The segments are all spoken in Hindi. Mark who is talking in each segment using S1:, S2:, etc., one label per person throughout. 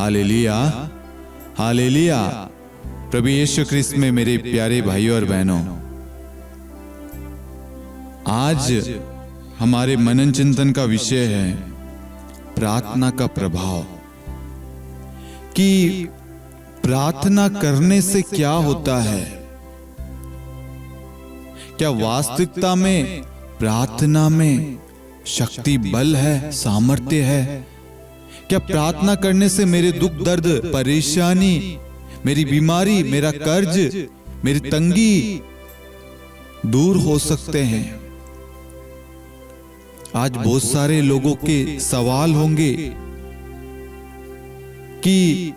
S1: Hallelujah, hallelujah. प्रभु यीशु ख्रिस्त में मेरे प्यारे भाइयों और बहनों, आज हमारे मनन चिंतन का विषय है प्रार्थना का प्रभाव। कि प्रार्थना करने से क्या होता है? क्या वास्तविकता में प्रार्थना में शक्ति, बल है, सामर्थ्य है? क्या प्रार्थना करने से मेरे दुख दर्द, परेशानी, मेरी बीमारी, मेरा कर्ज, मेरी तंगी दूर हो सकते हैं? आज बहुत सारे लोगों के सवाल होंगे कि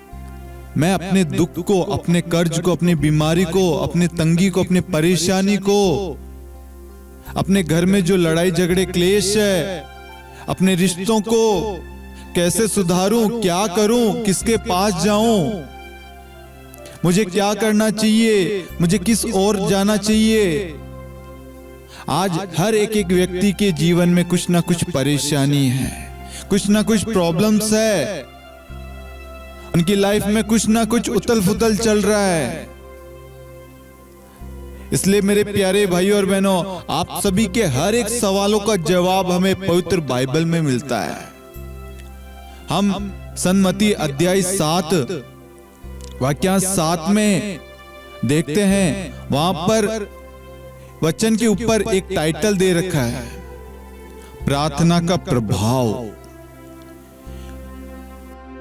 S1: मैं अपने दुख को, अपने कर्ज को, अपनी बीमारी को, अपने तंगी को, अपने परेशानी को, अपने घर में जो लड़ाई झगड़े क्लेश है, अपने रिश्तों को कैसे सुधारूं, क्या करूं, किसके पास जाऊं, मुझे क्या करना चाहिए, मुझे किस ओर जाना चाहिए? आज हर एक व्यक्ति के जीवन में कुछ ना कुछ परेशानी है, कुछ ना कुछ प्रॉब्लम्स है, उनकी लाइफ में कुछ ना कुछ उथल पुथल चल रहा है। इसलिए मेरे प्यारे भाइयों और बहनों, आप सभी के हर एक सवालों का जवाब हमें पवित्र बाइबल में मिलता है। हम सन्मति अध्याय 7 वाक्य 7 में देखते हैं, वहां पर वचन के ऊपर एक टाइटल दे रखा है, प्रार्थना का प्रभाव।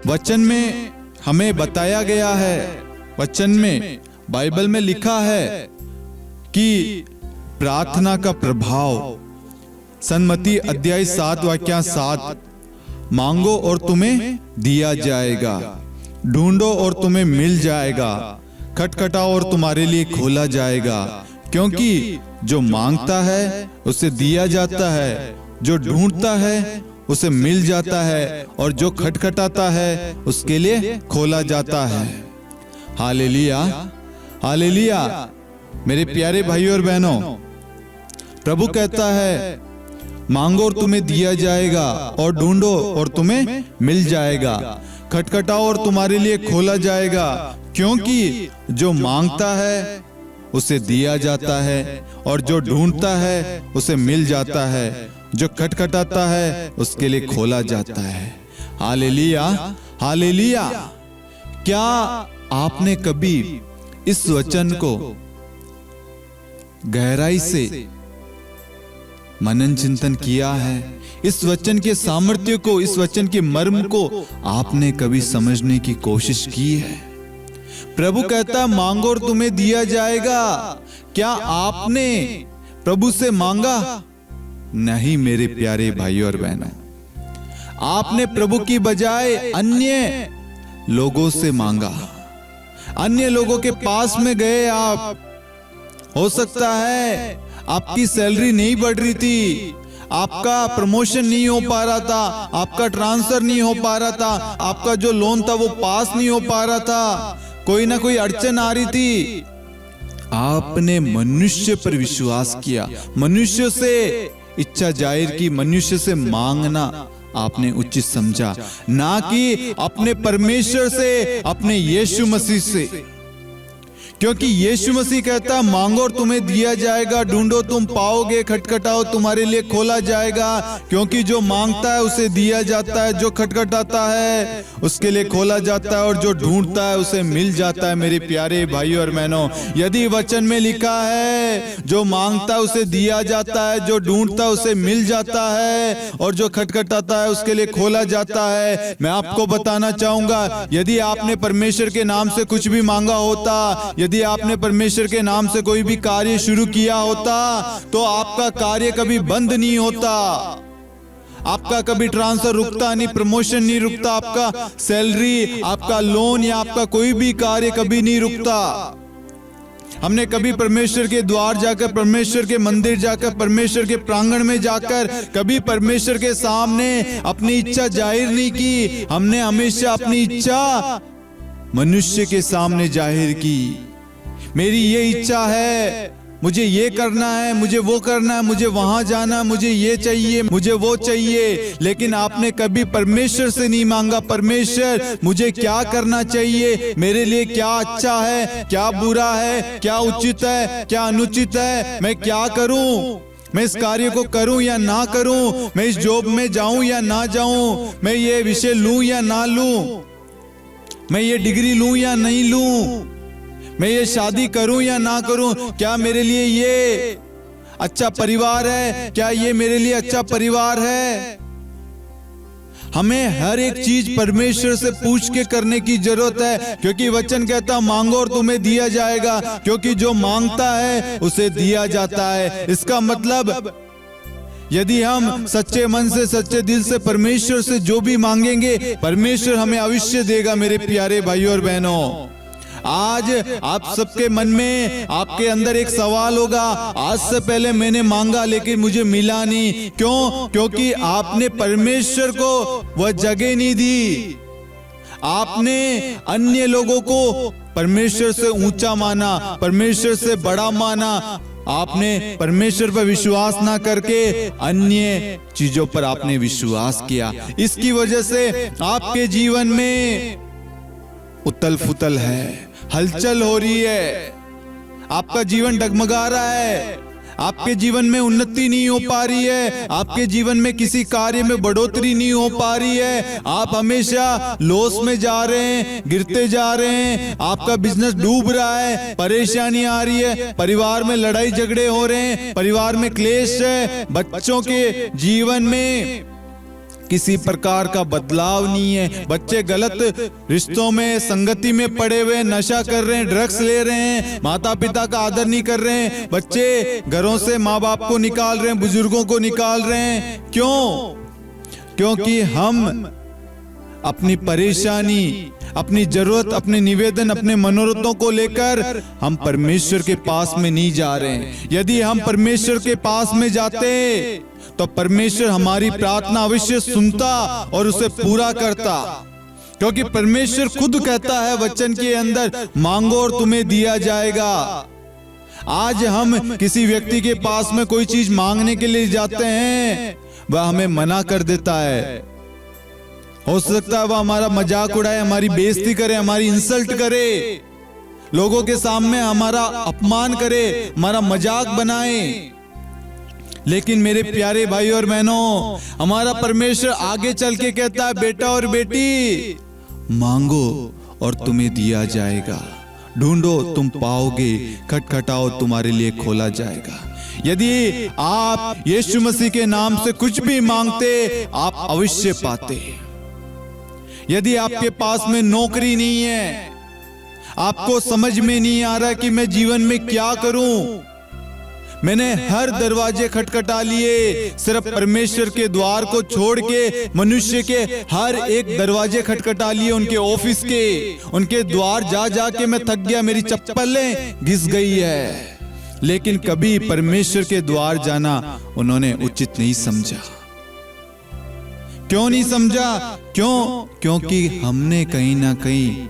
S1: वचन में हमें बताया गया है, वचन में बाइबल में लिखा है कि प्रार्थना का प्रभाव। सन्मति अध्याय 7 वाक्य 7, मांगो और तुम्हें दिया जाएगा, ढूंढो और तुम्हें मिल जाएगा, खटखटाओ और तुम्हारे लिए खोला जाएगा। क्योंकि जो मांगता है उसे दिया जाता है, जो ढूंढता है उसे मिल जाता है, और जो खटखटाता है उसके लिए खोला जाता है। Hallelujah, hallelujah. मेरे प्यारे भाइयों और बहनों, प्रभु कहता है मांगो और तुम्हें दिया जाएगा, और ढूंढो और तुम्हें मिल जाएगा, खटखटाओ और तुम्हारे लिए खोला जाएगा। क्योंकि जो मांगता है उसे दिया जाता है, और जो ढूंढता है उसे मिल जाता है, जो खटखटाता है उसके लिए खोला जाता है। Hallelujah, hallelujah. क्या आपने कभी इस वचन को गहराई से मनन चिंतन किया है? इस वचन के सामर्थ्य को, इस वचन के मर्म को आपने कभी समझने की कोशिश की है? प्रभु कहता है मांगो और तुम्हें दिया जाएगा। क्या आपने प्रभु से मांगा? नहीं मेरे प्यारे भाइयों और बहनों, आपने प्रभु की बजाय अन्य लोगों से मांगा, अन्य लोगों के पास में गए आप। हो सकता है आपकी सैलरी नहीं बढ़ रही थी, आपका प्रमोशन नहीं हो पा रहा था, आपका ट्रांसफर नहीं हो पा रहा था, आपका जो लोन था वो पास नहीं हो पा रहा था, कोई ना कोई अड़चन आ रही थी। आपने मनुष्य पर विश्वास किया, मनुष्य से इच्छा जाहिर की, मनुष्य से मांगना आपने उचित समझा, ना कि अपने परमेश्वर से, अपने यीशु मसीह से। क्योंकि यीशु मसीह कहता है मांगो और तुम्हें दिया जाएगा, ढूंढो तुम पाओगे, खटखटाओ तुम्हारे लिए खोला जाएगा। क्योंकि जो मांगता है उसे दिया जाता है, जो खटखटाता है उसके लिए खोला जाता है, और जो ढूंढता है उसे मिल जाता है। मेरे प्यारे भाइयों और बहनों, यदि वचन में लिखा है जो मांगता है उसे दिया जाता है, जो ढूंढता है उसे मिल जाता है, और जो खटखटाता है उसके लिए खोला जाता है, मैं आपको बताना चाहूंगा, यदि आपने परमेश्वर के नाम से कुछ भी मांगा होता, यदि आपने परमेश्वर के नाम से कोई भी कार्य शुरू किया होता, तो आपका कार्य कभी बंद नहीं होता, आपका कभी ट्रांसफर रुकता नहीं, प्रमोशन नहीं रुकता, आपका सैलरी, आपका लोन या आपका कोई भी कार्य कभी नहीं रुकता। हमने कभी परमेश्वर के द्वार जाकर, परमेश्वर के मंदिर जाकर, परमेश्वर के प्रांगण में जाकर कभी परमेश्वर के सामने अपनी इच्छा जाहिर नहीं की। हमने हमेशा अपनी इच्छा मनुष्य के सामने जाहिर की। मेरी ये इच्छा है मुझे ये करना है, मुझे वो करना है, मुझे वहां जाना है, मुझे ये चाहिए, मुझे वो चाहिए, लेकिन आपने कभी परमेश्वर से नहीं मांगा, परमेश्वर मुझे क्या करना चाहिए, मेरे लिए क्या अच्छा है, क्या बुरा है, क्या उचित है, क्या अनुचित है, मैं क्या करूं, मैं इस कार्य को करूं या ना करूं, मैं इस जॉब में जाऊं या ना जाऊं, मैं ये विषय लूं या ना लूं, मैं ये डिग्री लूं या नहीं लूं, मैं ये शादी करूं या ना करूं, क्या मेरे लिए ये अच्छा परिवार है, क्या ये मेरे लिए अच्छा परिवार है। हमें हर एक चीज परमेश्वर से पूछ के करने की जरूरत है, क्योंकि वचन कहता मांगो और तुम्हें दिया जाएगा, क्योंकि जो मांगता है उसे दिया जाता है। इसका मतलब यदि हम सच्चे मन से, सच्चे दिल से परमेश्वर से जो भी मांगेंगे, परमेश्वर हमें अवश्य देगा। मेरे प्यारे भाइयों और बहनों, आज आप सबके मन में, आपके अंदर एक सवाल होगा, आज से पहले मैंने मांगा लेकिन मुझे मिला नहीं। क्यों? क्योंकि आपने परमेश्वर को वह जगह नहीं दी। आपने अन्य लोगों को परमेश्वर से ऊंचा माना, परमेश्वर से बड़ा माना। आपने परमेश्वर पर विश्वास ना करके अन्य चीजों पर आपने विश्वास किया। इसकी वजह से आपके जीवन में उतल फुतल है, हलचल हो रही है, आपका जीवन डगमगा रहा है, आपके जीवन में उन्नति नहीं हो पा रही है, आपके जीवन में किसी कार्य में बढ़ोतरी नहीं हो पा रही है, आप हमेशा लॉस में जा रहे हैं, गिरते जा रहे हैं, आपका बिजनेस डूब रहा है, परेशानी आ रही है, परिवार में लड़ाई झगड़े हो रहे हैं, परिवार में क्लेश है, बच्चों के जीवन में किसी प्रकार का बदलाव नहीं है, बच्चे गलत रिश्तों में, संगति में पड़े हुए, नशा कर रहे हैं, ड्रग्स ले रहे हैं, माता पिता का आदर नहीं कर रहे हैं, बच्चे घरों से माँ बाप को निकाल रहे हैं, बुजुर्गों को निकाल रहे हैं। क्यों? क्योंकि हम अपनी परेशानी, अपनी जरूरत, अपने निवेदन, अपने मनोरथों को लेकर हम परमेश्वर के पास में नहीं जा रहे हैं। यदि हम परमेश्वर के पास में जाते तो परमेश्वर हमारी प्रार्थना अवश्य सुनता और उसे पूरा करता, क्योंकि परमेश्वर खुद कहता है वचन के अंदर, मांगो और तुम्हें दिया जाएगा। आज हम किसी व्यक्ति के पास में कोई चीज मांगने के लिए जाते हैं, वह हमें मना कर देता है। हो सकता है वह हमारा मजाक उड़ाए, हमारी बेइज्जती करे, हमारी इंसल्ट करे, लोगों के सामने हमारा अपमान करे, हमारा मजाक बनाए। लेकिन मेरे प्यारे भाई और बहनों, हमारा परमेश्वर आगे चल के कहता है, बेटा और बेटी, मांगो और तुम्हें दिया जाएगा, ढूंढो तुम पाओगे, खटखटाओ तुम्हारे लिए खोला जाएगा। यदि आप यीशु मसीह के नाम से कुछ भी मांगते, आप अवश्य पाते। यदि आपके पास में नौकरी नहीं है, आपको समझ में नहीं आ रहा कि मैं जीवन में क्या करूं, मैंने हर दरवाजे खटखटा लिए, सिर्फ परमेश्वर के द्वार को छोड़ के मनुष्य के हर एक दरवाजे खटखटा लिए, उनके ऑफिस के, उनके द्वार जा जा के मैं थक गया, मेरी चप्पलें घिस गई है, लेकिन कभी परमेश्वर के द्वार जाना उन्होंने उचित नहीं समझा। क्यों नहीं समझा? क्यों? क्योंकि हमने कहीं ना कहीं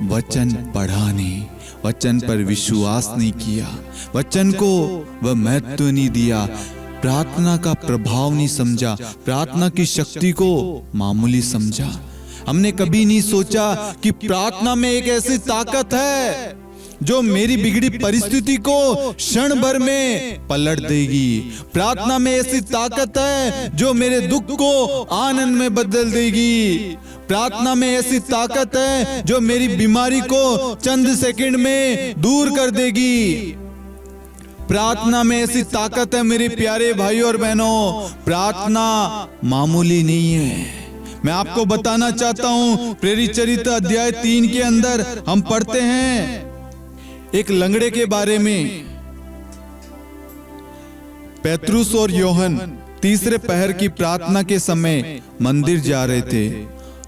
S1: वचन पढ़ा नहीं, वचन पर विश्वास नहीं किया, वचन को वह महत्व नहीं दिया, प्रार्थना का प्रभाव नहीं समझा, प्रार्थना की शक्ति को मामूली समझा। हमने कभी नहीं सोचा कि प्रार्थना में एक ऐसी ताकत है जो मेरी बिगड़ी परिस्थिति को क्षण भर में पलट देगी। प्रार्थना में ऐसी ताकत है जो मेरे दुख को आनंद में बदल देगी। प्रार्थना में ऐसी ताकत है जो मेरी बीमारी को चंद सेकंड में दूर कर देगी। प्रार्थना में ऐसी ताकत है मेरे प्यारे भाइयों और बहनों, प्रार्थना मामूली नहीं है। मैं आपको बताना चाहता हूं, प्रेरित चरित्र अध्याय 3 के अंदर हम पढ़ते हैं एक लंगड़े के बारे में। पेतरुस और योहन तीसरे पहर की प्रार्थना के समय मंदिर जा रहे थे।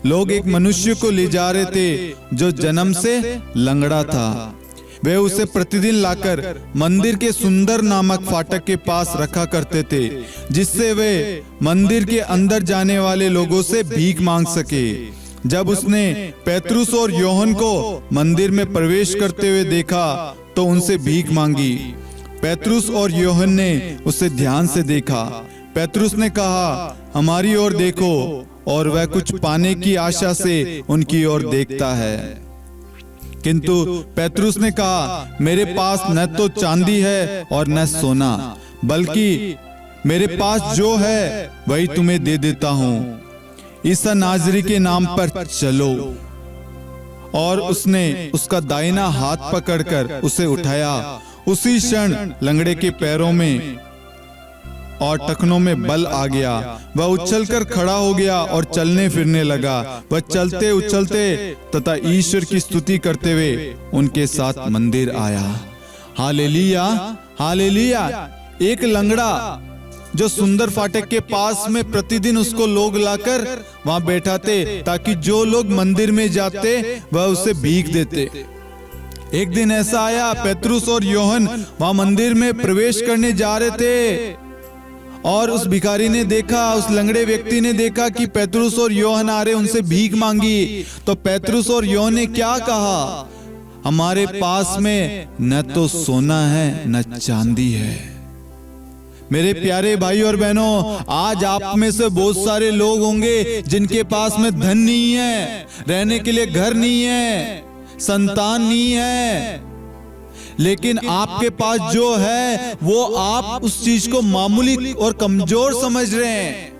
S1: लोग एक मनुष्य को ले जा रहे थे जो जन्म से लंगड़ा था। वे उसे प्रतिदिन लाकर मंदिर के सुंदर नामक फाटक के पास रखा करते थे, जिससे वे मंदिर के अंदर जाने वाले लोगों से भीख मांग सके। जब उसने पेतरुस और योहन को मंदिर में प्रवेश करते हुए देखा तो उनसे भीख मांगी। पेतरुस और यूहन्ना ने उसे ध्यान से देखा। पेतरुस ने कहा, हमारी ओर देखो, और वह कुछ पाने की आशा से उनकी ओर देखता है। किंतु पेतरुस ने कहा, मेरे पास न तो चांदी है और न सोना, बल्कि मेरे पास जो है वही तुम्हें दे देता हूं। ईसा नाजरी के नाम पर चलो। और उसने उसका दाहिना हाथ पकड़कर उसे उठाया। उसी क्षण लंगड़े के पैरों में और टखनों में बल आ गया। वह उछलकर खड़ा हो गया और चलने फिरने लगा। वह चलते उछलते तथा ईश्वर की स्तुति करते हुए उनके साथ मंदिर आया। Hallelujah, hallelujah. एक लंगड़ा जो सुंदर फाटक के पास में प्रतिदिन उसको लोग लाकर वहां बैठाते, ताकि जो लोग मंदिर में जाते वह उसे भीख देते। एक दिन ऐसा आया, पेतरुस और यूहन्ना वहां मंदिर में प्रवेश करने जा रहे थे, और उस भिखारी ने देखा, उस लंगड़े व्यक्ति ने देखा कि पेतरुस और यूहन्ना आ रहे, उनसे भीख मांगी। तो पेतरुस और यूहन्ना ने क्या कहा, हमारे पास में न तो सोना है न चांदी है। मेरे प्यारे भाई और बहनों, आज आप में से बहुत सारे लोग होंगे जिनके पास में धन नहीं है, रहने के लिए घर नहीं है, संतान नहीं है, लेकिन आपके पास जो है वो आप उस चीज को मामूली और कमजोर समझ रहे हैं।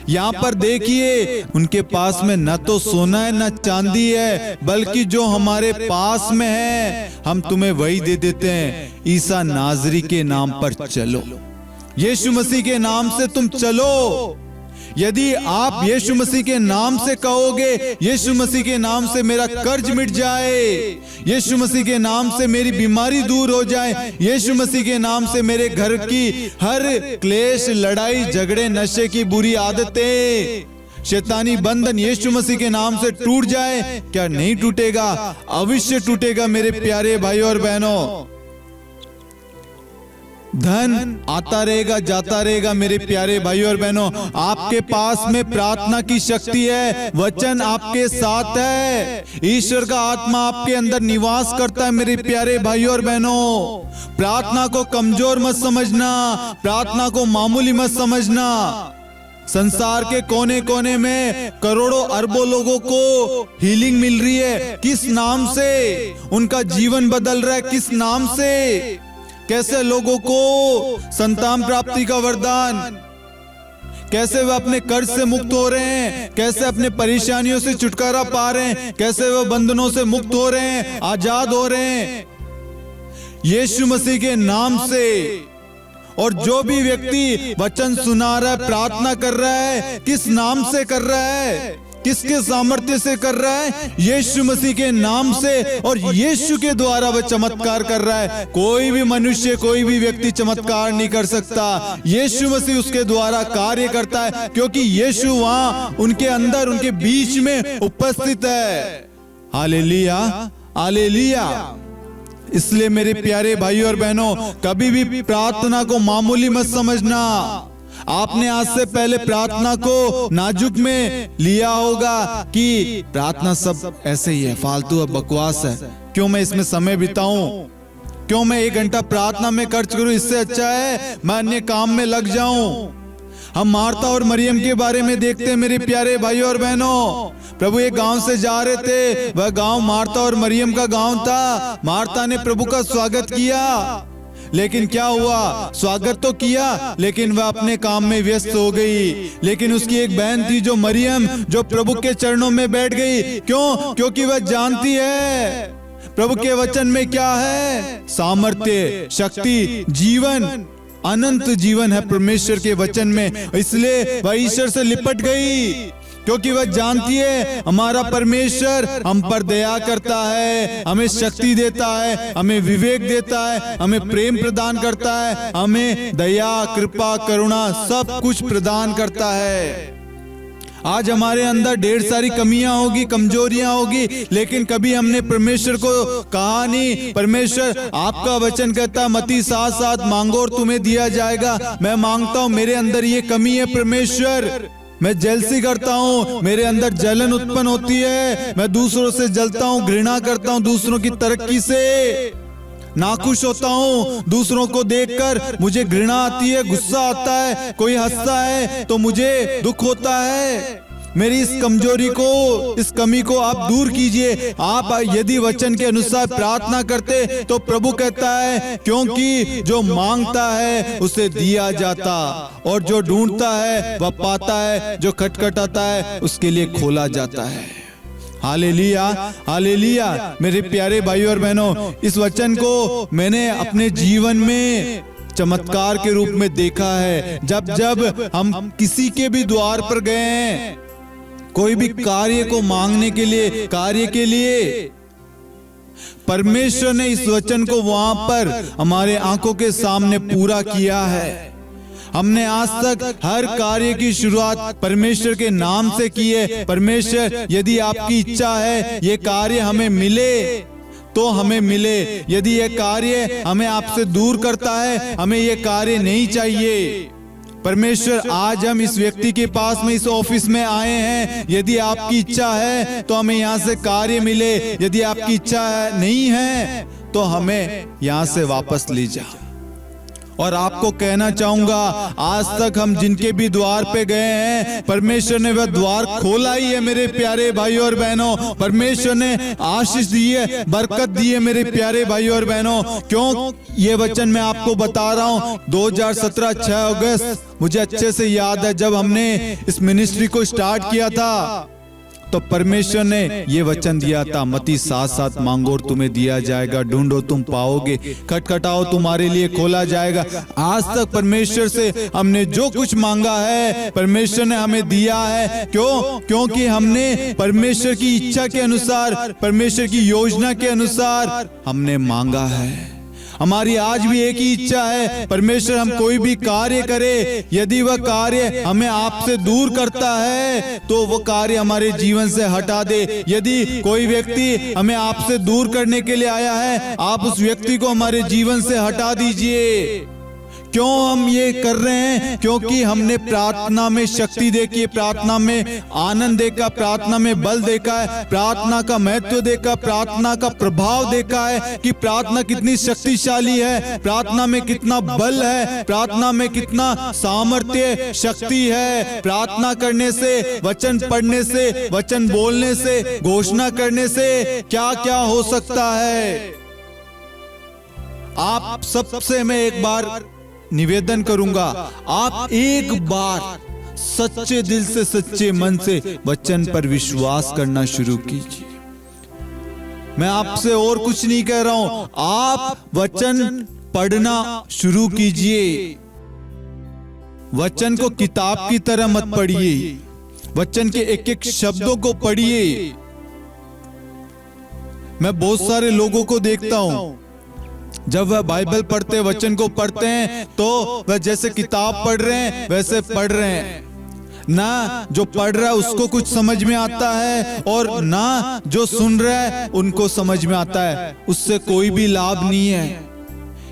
S1: यहाँ पर देखिए, उनके पास में न तो सोना है न चांदी है, बल्कि जो हमारे पास में है हम तुम्हें वही दे देते हैं। ईसा नाजरी के नाम पर चलो, यीशु मसीह के नाम से तुम चलो। यदि आप यीशु मसीह के नाम से कहोगे, यीशु मसीह के नाम से मेरा कर्ज मिट जाए, यीशु मसीह के नाम से मेरी बीमारी दूर हो जाए, यीशु मसीह के नाम से मेरे घर की हर क्लेश, लड़ाई झगड़े, नशे की बुरी आदतें, शैतानी बंधन यीशु मसीह के नाम से टूट जाए, क्या नहीं टूटेगा? अवश्य टूटेगा मेरे प्यारे भाई और बहनों। धन आता रहेगा, जाता रहेगा मेरे प्यारे भाई और बहनों। आपके पास में प्रार्थना की शक्ति है, वचन आपके साथ है, ईश्वर का आत्मा आपके अंदर निवास करता है मेरे प्यारे भाई और बहनों। प्रार्थना को कमजोर मत समझना, प्रार्थना को मामूली मत समझना। संसार के कोने कोने में करोड़ों अरबों लोगों को हीलिंग मिल रही है। किस नाम से? उनका जीवन बदल रहा है। किस नाम से? कैसे लोगों को संतान प्राप्ति का वरदान, कैसे वे अपने कर्ज से मुक्त हो रहे हैं, कैसे अपने परेशानियों से छुटकारा पा रहे हैं, कैसे वे बंधनों से मुक्त हो रहे हैं, आजाद हो रहे हैं यीशु मसीह के नाम से। और जो भी व्यक्ति वचन सुना रहा है, प्रार्थना कर रहा है, किस नाम से कर रहा है? किसके सामर्थ्य से कर रहा है? यीशु मसीह के नाम से, और यीशु के द्वारा वह चमत्कार कर रहा है। कोई भी मनुष्य, कोई भी व्यक्ति चमत्कार नहीं कर सकता, यीशु मसीह उसके द्वारा कार्य करता है, क्योंकि यीशु वहां उनके अंदर, उनके बीच में उपस्थित है। Hallelujah, hallelujah. इसलिए मेरे प्यारे भाई और बहनों, कभी भी प्रार्थना को मामूली मत समझना। आपने आज से पहले प्रार्थना को नाजुक में लिया होगा कि प्रार्थना सब ऐसे ही है, फालतू है, बकवास है, क्यों मैं इसमें समय बिताऊं, क्यों मैं 1 घंटा प्रार्थना में खर्च करूं, इससे अच्छा है मैं अन्य काम में लग जाऊं। हम मार्था और मरियम के बारे में देखते हैं मेरे प्यारे भाई और बहनों। प्रभु एक गांव से जा रहे थे, वह गांव मार्था और मरियम का गांव था। मार्था ने प्रभु का स्वागत किया, लेकिन क्या हुआ? स्वागत तो किया, लेकिन वह अपने काम में व्यस्त हो गई। लेकिन उसकी एक बहन थी जो मरियम, जो प्रभु के चरणों में बैठ गई। क्यों? क्योंकि वह जानती है प्रभु के वचन में क्या है, सामर्थ्य, शक्ति, जीवन, अनंत जीवन है परमेश्वर के वचन में। इसलिए वह ईश्वर से लिपट गई, क्योंकि वह जानती है हमारा परमेश्वर हम पर दया करता है, हमें शक्ति देता है, हमें विवेक देता है, हमें प्रेम प्रदान करता है, हमें दया, कृपा, करुणा सब कुछ प्रदान करता है। आज हमारे अंदर ढेर सारी कमियां होगी, कमजोरियां होगी, लेकिन कभी हमने परमेश्वर को कहा नहीं। परमेश्वर आपका वचन कहता है मत्ती 7:7, मांगो और तुम्हें दिया जाएगा। मैं मांगता हूं, मेरे अंदर ये कमी है परमेश्वर, मैं जेलसी करता हूँ, मेरे अंदर जलन उत्पन्न होती है, मैं दूसरों से जलता हूँ, घृणा करता हूँ दूसरों की तरक्की से। नाखुश होता हूँ, दूसरों को देखकर मुझे घृणा आती है, गुस्सा आता है, कोई हंसता है तो मुझे दुख होता है। मेरी इस कमजोरी को, इस कमी को आप दूर कीजिए। आप यदि वचन के अनुसार प्रार्थना करते तो प्रभु कहता है, क्योंकि जो मांगता है उसे दिया जाता, और जो ढूंढता है वह पाता है, जो खटखटाता है उसके लिए खोला जाता है। Hallelujah, hallelujah. मेरे प्यारे भाइयों और बहनों, इस वचन को मैंने अपने जीवन में चमत्कार के रूप में देखा है। जब जब हम किसी के भी द्वार पर गए हैं, कोई भी कार्य को मांगने के लिए, कार्य के लिए, परमेश्वर ने इस वचन को वहां पर हमारे आंखों के सामने पूरा किया है। हमने आज तक हर कार्य की शुरुआत परमेश्वर के नाम से की है। परमेश्वर, यदि आपकी इच्छा है ये कार्य हमें मिले तो हमें मिले, यदि ये कार्य हमें आपसे दूर करता है, हमें ये कार्य नहीं चाहिए। परमेश्वर, आज हम इस व्यक्ति के पास में, इस ऑफिस में आए हैं, यदि आपकी इच्छा है तो हमें यहाँ से कार्य मिले, यदि आपकी इच्छा नहीं है तो हमें यहाँ से वापस ले जाओ। और आपको कहना चाहूंगा, आज तक हम जिनके भी द्वार पे गए हैं, परमेश्वर ने वह द्वार खोला ही है। मेरे प्यारे भाइयों और बहनों, परमेश्वर ने आशीष दी है, बरकत दी है। मेरे प्यारे भाइयों और बहनों, क्यों ये वचन मैं आपको बता रहा हूँ। 2017 6 अगस्त मुझे अच्छे से याद है, जब हमने इस मिनिस्ट्री को स्टार्ट किया था तो परमेश्वर ने ये वचन दिया था, मत्ती 7:7, मांगो और तुम्हें दिया जाएगा, ढूंढो तुम पाओगे, खटखटाओ तुम्हारे लिए खोला जाएगा। आज तक परमेश्वर से हमने जो कुछ मांगा है परमेश्वर ने हमें दिया है। क्यों? क्योंकि हमने परमेश्वर की इच्छा के अनुसार, परमेश्वर की योजना के अनुसार हमने मांगा है। हमारी आज भी एक ही इच्छा है, परमेश्वर हम कोई भी कार्य करे, यदि वह कार्य हमें आपसे दूर करता है तो वह कार्य हमारे जीवन से हटा दे। यदि कोई व्यक्ति हमें आपसे दूर करने के लिए आया है, आप उस व्यक्ति को हमारे जीवन से हटा दीजिए। क्यों हम ये कर रहे हैं? क्योंकि हमने प्रार्थना में शक्ति देखी है, प्रार्थना में आनंद देखा, प्रार्थना में बल देखा है, प्रार्थना का महत्व देखा, प्रार्थना का प्रभाव देखा है कि प्रार्थना कितनी शक्तिशाली है, प्रार्थना में कितना बल है, प्रार्थना में कितना सामर्थ्य, शक्ति है। प्रार्थना करने से, वचन पढ़ने से, वचन बोलने से, घोषणा करने से क्या क्या हो सकता है। आप सबसे मैं एक बार निवेदन करूंगा, आप एक बार सच्चे दिल से, सच्चे मन से वचन पर विश्वास करना शुरू कीजिए। मैं आपसे और कुछ नहीं कह रहा हूं, आप वचन पढ़ना शुरू कीजिए। वचन को किताब की तरह मत पढ़िए, वचन के एक एक शब्दों को पढ़िए। मैं बहुत सारे लोगों को देखता हूं, जब वह बाइबल पढ़ते, वचन को पढ़ते हैं तो वह जैसे किताब पढ़ रहे हैं वैसे पढ़ रहे हैं। ना जो पढ़ रहा है उसको कुछ समझ में आता है, और ना जो सुन रहा है उनको समझ में आता है। उससे कोई भी लाभ नहीं है,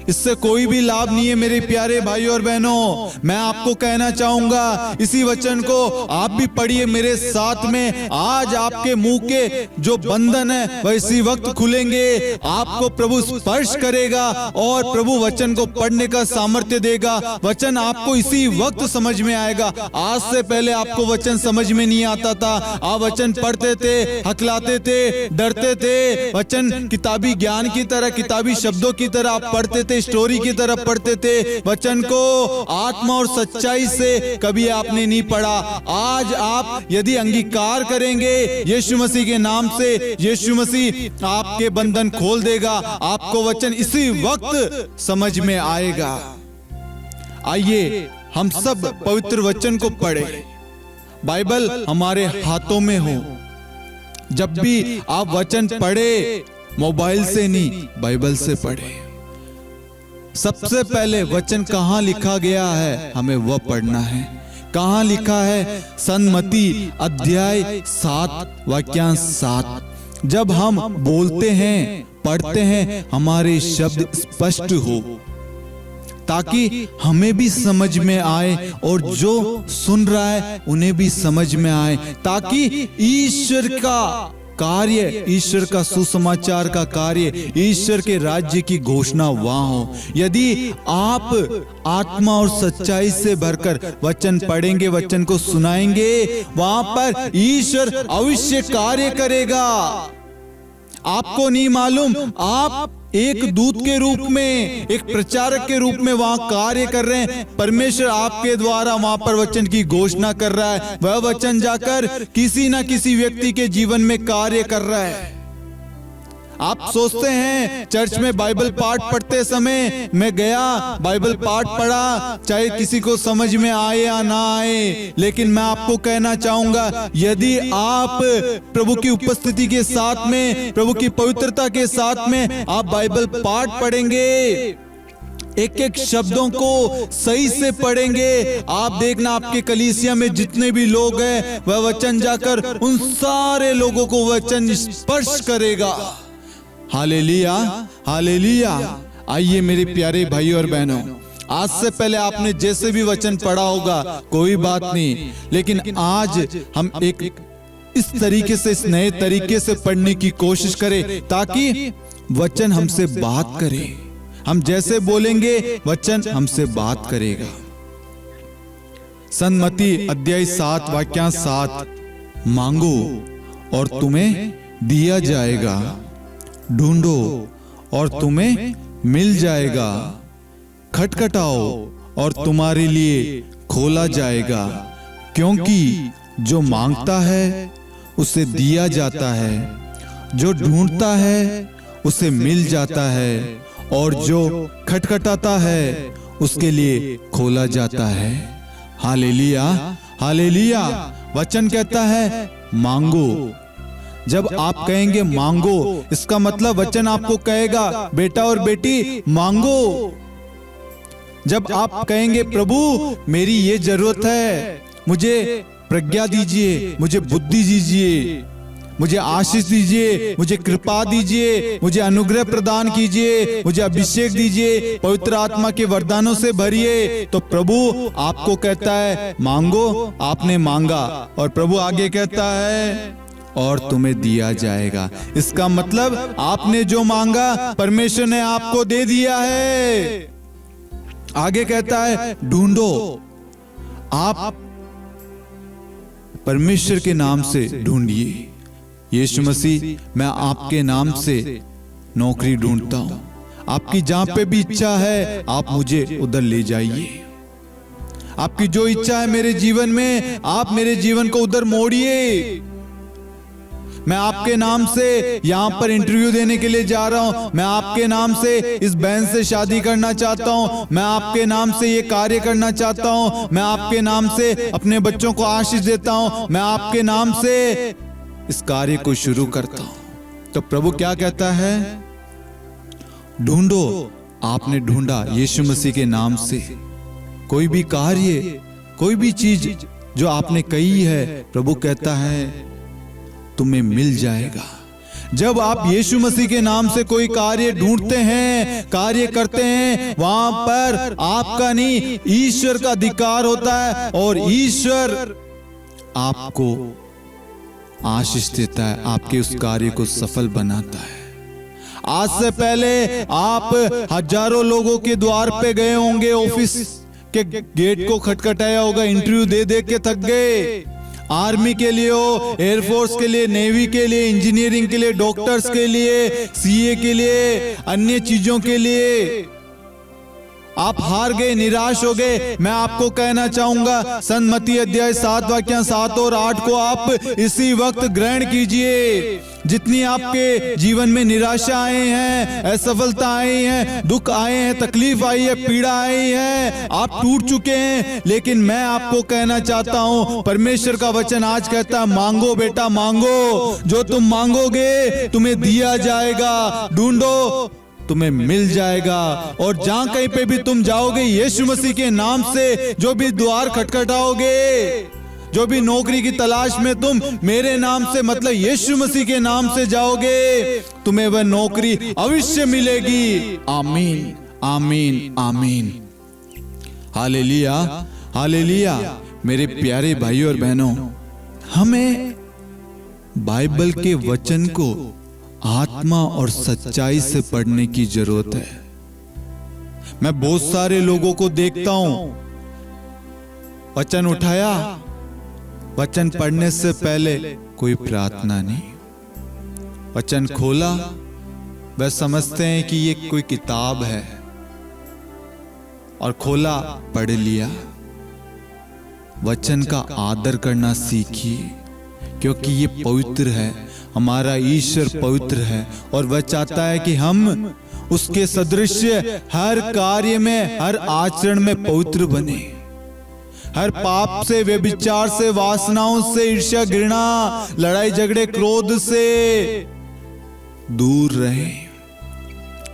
S1: इससे कोई भी लाभ नहीं है। मेरे प्यारे भाइयों और बहनों, मैं आपको कहना चाहूंगा, इसी वचन को आप भी पढ़िए मेरे साथ में। आज आपके मुंह के जो बंधन है वह इसी वक्त खुलेंगे। आपको प्रभु स्पर्श करेगा और प्रभु वचन को पढ़ने का सामर्थ्य देगा। वचन आपको इसी वक्त समझ में आएगा। आज से पहले आपको वचन समझ में नहीं आता था, आप वचन पढ़ते थे, हकलाते थे, डरते थे। वचन किताबी ज्ञान की तरह, किताबी शब्दों की तरह आप पढ़ते थे, स्टोरी की तरफ पढ़ते थे। वचन को आत्मा और सच्चाई से कभी आपने नहीं पढ़ा। आज आप यदि अंगीकार करेंगे यीशु मसीह के नाम से, यीशु मसीह आपके बंधन खोल देगा। आपको वचन इसी वक्त समझ में आएगा। आइए हम सब पवित्र वचन को पढ़ें। बाइबल हमारे हाथों में हो। जब भी आप वचन पढ़े, मोबाइल से नहीं, बाइबल से पढ़े। सबसे पहले वचन कहाँ लिखा गया है हमें वह पढ़ना है। कहाँ लिखा है? सन्मति अध्याय 7 वाक्यांश 7। जब हम बोलते हैं, पढ़ते हैं, हमारे शब्द स्पष्ट हो, ताकि हमें भी समझ में आए और जो सुन रहा है उन्हें भी समझ में आए, ताकि ईश्वर का कार्य, ईश्वर का सुसमाचार का कार्य, ईश्वर के राज्य की घोषणा वहां हो। यदि आप आत्मा और सच्चाई से भरकर वचन पढ़ेंगे, वचन को सुनाएंगे, वहां पर ईश्वर अवश्य कार्य करेगा। आपको नहीं मालूम, आप एक दूत के रूप में, एक प्रचारक के रूप में वहां कार्य कर रहे हैं। परमेश्वर आपके द्वारा वहां पर वचन की घोषणा कर रहा है। वह वचन जाकर किसी ना किसी व्यक्ति के जीवन में कार्य कर रहा है। आप सोचते हैं चर्च में बाइबल पाठ पढ़ते समय मैं गया, बाइबल पाठ पढ़ा, चाहे किसी को समझ में आए या ना आए, लेकिन मैं आपको कहना चाहूंगा, यदि आप प्रभु की उपस्थिति के साथ में, प्रभु की पवित्रता के साथ में आप बाइबल पाठ पढ़ेंगे, एक एक शब्दों को सही से पढ़ेंगे, आप देखना आपके कलीसिया में जितने भी लोग हैं, वह वचन जाकर उन सारे लोगों को वचन स्पर्श करेगा। Hallelujah, hallelujah. आइए मेरे प्यारे भाई और बहनों, आज से पहले आपने जैसे भी वचन पढ़ा होगा कोई बात नहीं, लेकिन आज हम एक इस तरीके से, इस नए तरीके से पढ़ने की कोशिश करें ताकि वचन हमसे बात करे। हम जैसे बोलेंगे वचन हमसे बात करेगा। सन्मति अध्याय 7 वाक्य 7, मांगो और तुम्हें दिया जाएगा, ढूंढो और तुम्हें मिल जाएगा, खटखटाओ और तुम्हारे लिए खोला जाएगा, क्योंकि जो मांगता है उसे दिया जाता है, जो ढूंढता है उसे मिल जाता है, और जो खटखटाता है उसके लिए खोला जाता है। Hallelujah, hallelujah. वचन कहता है मांगो। जब आप कहेंगे मांगो, इसका मतलब वचन आपको कहेगा बेटा और बेटी मांगो। जब आप कहेंगे प्रभु मेरी ये जरूरत है, मुझे प्रज्ञा दीजिए, मुझे बुद्धि दीजिए, मुझे आशीष दीजिए, मुझे कृपा दीजिए, मुझे अनुग्रह प्रदान कीजिए, मुझे अभिषेक दीजिए, पवित्र आत्मा के वरदानों से भरिए, तो प्रभु आपको कहता है मांगो। आपने मांगा और प्रभु आगे कहता है और तुम्हें दिया जाएगा। इसका मतलब आपने जो मांगा परमेश्वर ने आपको दे दिया है। आगे कहता है ढूंढो। आप परमेश्वर के नाम से ढूंढिए। यीशु मसीह, मैं आपके नाम से नौकरी ढूंढता हूं, आपकी जहां पे भी इच्छा है आप मुझे उधर ले जाइए। आपकी जो इच्छा है मेरे जीवन में, आप मेरे जीवन को उधर मोड़िए। मैं आपके नाम से यहाँ पर इंटरव्यू देने के लिए जा रहा हूँ, मैं आपके नाम से इस बहन से शादी करना चाहता हूँ, मैं आपके नाम से ये कार्य करना चाहता हूँ, मैं आपके नाम से अपने बच्चों को आशीष देता हूँ, मैं आपके नाम से इस कार्य को शुरू करता हूँ। तो प्रभु क्या कहता है? ढूंढो। आपने ढूंढा यीशु मसीह के नाम से। कोई भी कार्य, कोई भी चीज जो आपने कही है, प्रभु कहता है तुम्हें मिल जाएगा। जब आप यीशु मसीह के नाम से कोई कार्य ढूंढते हैं, कार्य करते हैं, वहां पर आपका नहीं ईश्वर का अधिकार होता है, और ईश्वर आपको आशीष देता है, आपके उस कार्य को सफल बनाता है। आज से पहले आप हजारों लोगों के द्वार पे गए होंगे, ऑफिस के गेट को खटखटाया होगा, इंटरव्यू दे दे के थक गए। आर्मी के लिए हो, एयरफोर्स के लिए, नेवी के लिए, इंजीनियरिंग के लिए, डॉक्टर्स के लिए, सीए के लिए, अन्य चीजों के लिए आप हार गए, निराश हो गए। मैं आपको कहना चाहूंगा सन्मति अध्याय 7 वाक्य 7 और 8 को आप इसी वक्त ग्रहण कीजिए। जितनी आपके जीवन में निराशा आई है, असफलता आई है, दुख आए हैं, तकलीफ आई है, पीड़ा आई है, आप टूट चुके हैं, लेकिन मैं आपको कहना चाहता हूं, परमेश्वर का वचन आज कहता है मांगो बेटा मांगो, जो तुम मांगोगे तुम्हें दिया जाएगा, ढूंढो तुम्हें मिल जाएगा। और जहां कहीं पे भी तुम जाओगे यीशु मसीह के नाम से, जो भी द्वार खटखटाओगे, जो भी नौकरी की तलाश में तुम मेरे नाम से मतलब यीशु मसीह के नाम से जाओगे, तुम्हें वह नौकरी अवश्य मिलेगी। आमीन, आमीन, आमीन। Hallelujah, hallelujah. मेरे प्यारे भाइयों और बहनों, हमें बाइबल के वचन को आत्मा और सच्चाई से पढ़ने की जरूरत है। मैं बहुत सारे लोगों को देखता हूं, वचन उठाया, वचन पढ़ने से पहले कोई प्रार्थना नहीं, वचन खोला, वह समझते हैं कि ये कोई किताब है और खोला, पढ़ लिया। वचन का आदर करना सीखिए, क्योंकि ये पवित्र है, हमारा ईश्वर पवित्र है और वह चाहता है कि हम उसके सदृश हर कार्य में, हर आचरण में पवित्र बने, हर पाप से, व्यभिचार से, वासनाओं से, ईर्ष्या, घृणा, लड़ाई झगड़े, क्रोध से दूर रहें।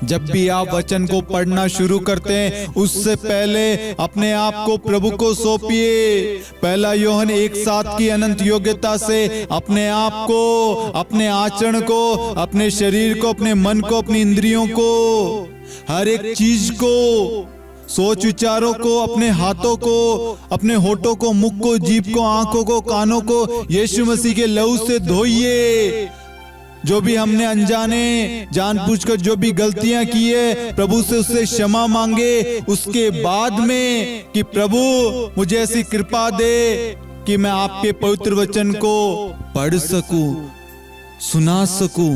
S1: जब भी आप वचन को पढ़ना शुरू करते हैं, उससे पहले अपने आप को प्रभु को सौंपिए। पहला यूहन्ना 1:7 की अनंत योग्यता से अपने आप को, अपने आचरण को, अपने शरीर को, अपने मन को, अपनी इंद्रियों को, हर एक चीज को, सोच विचारों को, अपने हाथों को, अपने होठों को, मुख को, जीभ को, आंखों को, कानों को यीशु मसीह के लहू से धोइए। जो भी हमने अनजाने जानबूझकर जो भी गलतियां की है, प्रभु से उससे क्षमा मांगे। उसके बाद में कि प्रभु मुझे ऐसी कृपा दे कि मैं आपके पवित्र वचन को पढ़ सकूं, सुना सकूं।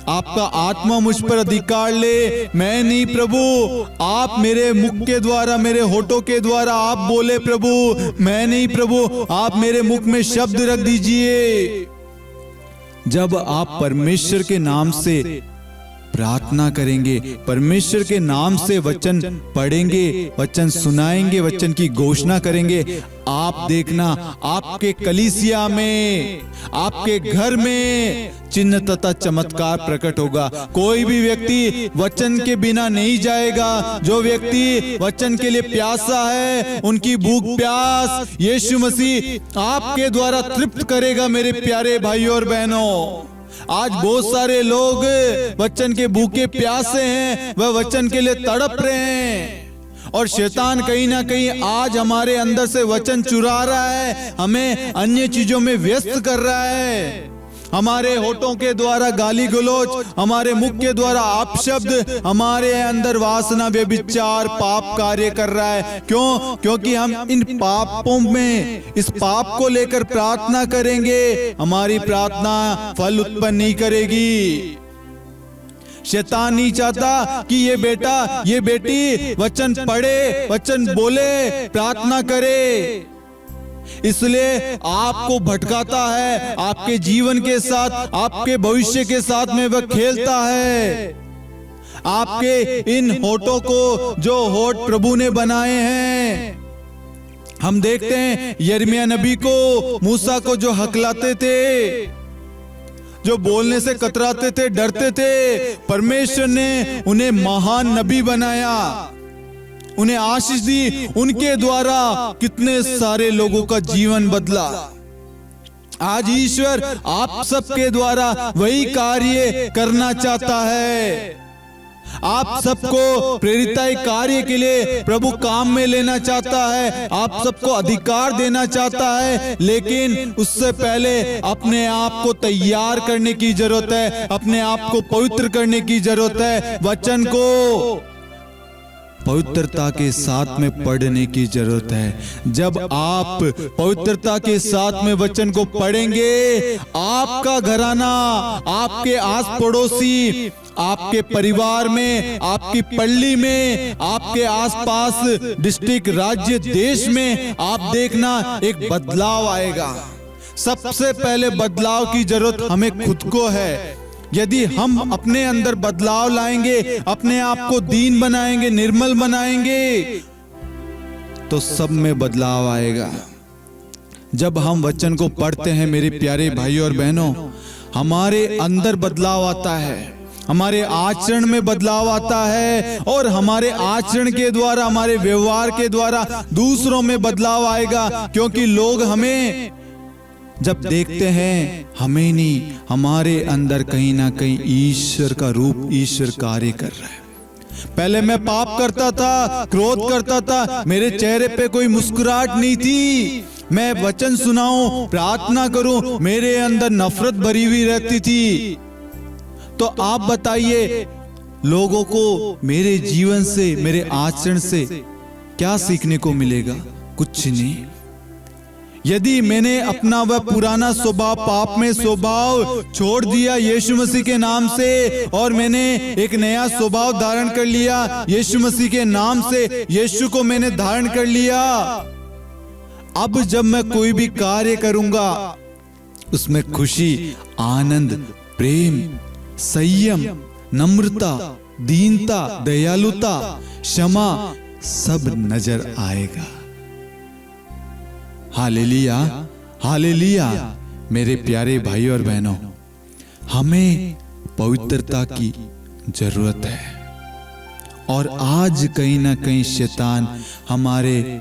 S1: आपका आत्मा मुझ पर अधिकार ले, मैं नहीं प्रभु, आप मेरे मुख के द्वारा, मेरे होठों के द्वारा आप बोले प्रभु, मैं नहीं प्रभु, आप मेरे मुख में शब्द रख दीजिए। जब आप परमेश्वर के नाम से प्रार्थना करेंगे, परमेश्वर के नाम से वचन पढ़ेंगे, वचन सुनाएंगे, वचन की घोषणा करेंगे, आप देखना आपके कलीसिया में, आपके घर में चिन्ह तथा चमत्कार प्रकट होगा। कोई भी व्यक्ति वचन के बिना नहीं जाएगा। जो व्यक्ति वचन के लिए प्यासा है, उनकी भूख प्यास यीशु मसीह आपके द्वारा तृप्त करेगा। मेरे प्यारे भाइयों और बहनों, आज बहुत सारे लोग वचन के भूखे प्यासे हैं, वह वचन के लिए तड़प रहे हैं, और शैतान कहीं ना कहीं आज हमारे अंदर से वचन चुरा रहा है, हमें अन्य चीजों में व्यस्त कर रहा है। हमारे होठों के द्वारा गाली गलौज, हमारे मुख के द्वारा अपशब्द, हमारे अंदर वासना, व्यभिचार, पाप कार्य कर रहा है। क्यों? क्योंकि हम इन पापों में, इस पाप को लेकर प्रार्थना करेंगे, हमारी प्रार्थना फल उत्पन्न नहीं करेगी। शैतान नहीं चाहता कि ये बेटा, ये बेटी वचन पढ़े, वचन बोले, प्रार्थना करे, इसलिए आपको भटकाता है, आपके जीवन के साथ, आपके भविष्य के साथ में वह खेलता है। आपके इन होठों को, जो होठ प्रभु ने बनाए हैं, हम देखते हैं यिर्मयाह नबी को, मूसा को जो हकलाते थे, जो बोलने से कतराते थे, डरते थे, परमेश्वर ने उन्हें महान नबी बनाया, उन्हें आशीष दी। उनके द्वारा कितने सारे लोगों का जीवन बदला। आज ईश्वर आप सबके द्वारा वही कार्य करना चाहता है। आप सबको प्रेरिताई कार्य के लिए प्रभु काम में लेना चाहता है, आप सबको अधिकार देना चाहता है, लेकिन उससे पहले अपने आप को तैयार करने की जरूरत है, अपने आप को पवित्र करने की जरूरत है, वचन को पवित्रता के साथ में पढ़ने की जरूरत है। जब आप पवित्रता के साथ में वचन को पढ़ेंगे, आपका घराना, आपके आस पड़ोसी, आपके परिवार में, आपकी पल्ली में, आपके आसपास, डिस्ट्रिक्ट, राज्य, देश में आप देखना एक बदलाव आएगा। सबसे पहले बदलाव की जरूरत हमें खुद को है। यदि हम अपने अंदर बदलाव लाएंगे, अपने आप को दीन बनाएंगे, निर्मल बनाएंगे, तो सब में बदलाव आएगा। जब हम वचन को पढ़ते हैं मेरे प्यारे भाइयों और बहनों, हमारे अंदर बदलाव आता है, हमारे आचरण में बदलाव आता है, और हमारे आचरण के द्वारा, हमारे व्यवहार के द्वारा दूसरों में बदलाव आएगा। क्योंकि लोग हमें जब देखते हैं, हमें नहीं, हमारे अंदर कहीं ना कहीं ईश्वर का रूप, ईश्वर कार्य कर रहा है। पहले मैं पाप करता था, क्रोध करता था, मेरे चेहरे पे कोई मुस्कुराहट नहीं थी, मैं वचन सुनाऊं, प्रार्थना करूं, मेरे अंदर नफरत भरी हुई रहती थी। तो आप बताइए, लोगों को मेरे जीवन से, मेरे आचरण से क्या सीखने को मिलेगा? कुछ नहीं। यदि मैंने अपना वह पुराना स्वभाव, पाप में स्वभाव छोड़ दिया यीशु मसीह के नाम से, और मैंने एक नया स्वभाव धारण कर लिया यीशु मसीह के नाम से, यीशु को मैंने धारण कर लिया, अब जब मैं कोई भी कार्य करूंगा उसमें खुशी, आनंद, प्रेम, संयम, नम्रता, दीनता, दयालुता, क्षमा सब नजर आएगा। Hallelujah, hallelujah. मेरे प्यारे भाई और बहनों, हमें पवित्रता की जरूरत है। और आज कहीं ना कहीं शैतान हमारे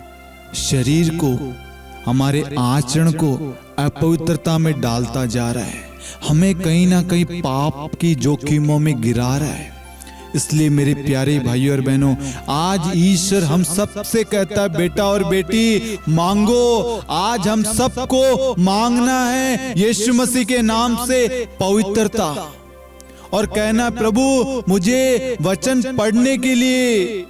S1: शरीर को, हमारे आचरण को अपवित्रता में डालता जा रहा है, हमें कहीं ना कहीं पाप की जोखिमों में गिरा रहा है। इसलिए मेरे प्यारे भाइयों और बहनों, आज ईश्वर हम सबसे कहता है, बेटा और बेटी मांगो। आज हम सबको मांगना है यीशु मसीह के नाम से पवित्रता, और कहना, प्रभु मुझे वचन पढ़ने के लिए,